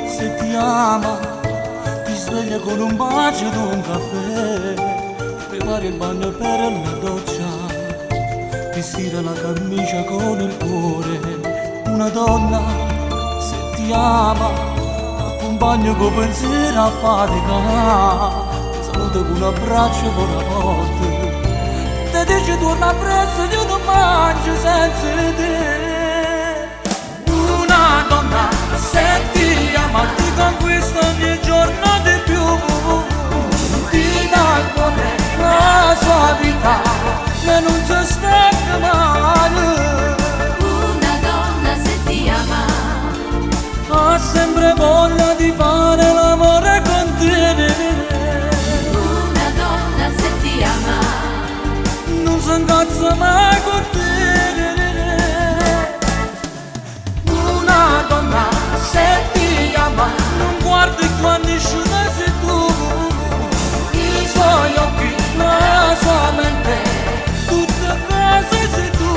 se ti ama, ti sveglia con un bacio ed un caffè, prepari il bagno per la doccia, ti stira la camicia con il cuore. Una donna, se ti ama, accompagna con pensiero a fatica, ti saluta con un abbraccio con la morte, ti dice torna presto che non mangi senza te. Una donna, se ti ama, ti conquista ogni giorno di più, ti dà il cuore, la sua vita, e non si stanca mai. Una donna se ti ama, Ha sempre voglia di fare l'amore con te. una donna se ti ama, Non si incazza mai con te. Una donna, se ti ama, non guardi quando sciuga sei tu. I suoi occhi, la sua mente, tutte cose sei tu.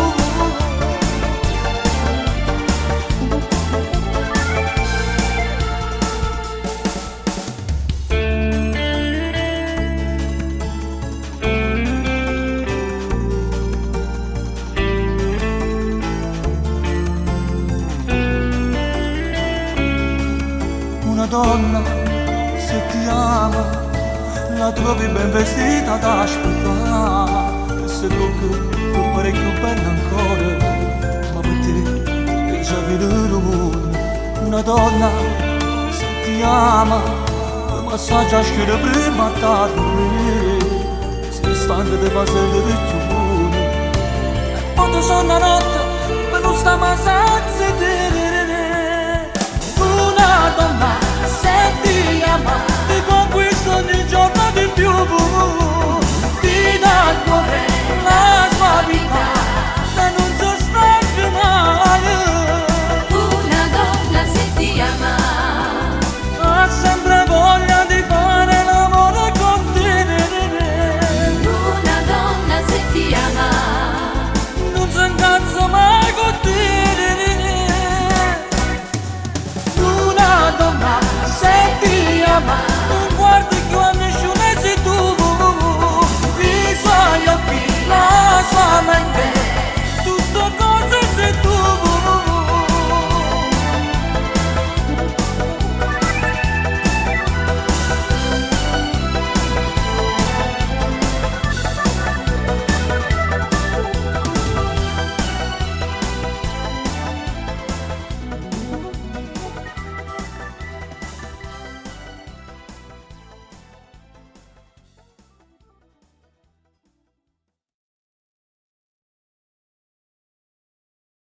Una donna, se ti ama, la trovi ben vestita da aspettare, e se tocca è parecchio bella ancora, ma per te è già venuto mondo. Una donna, se ti ama, ti massaggia schiena prima a dormire, sei stanca di fare sempre il tuo mondo, e poi ti sonno la notte per non stare mai senza te.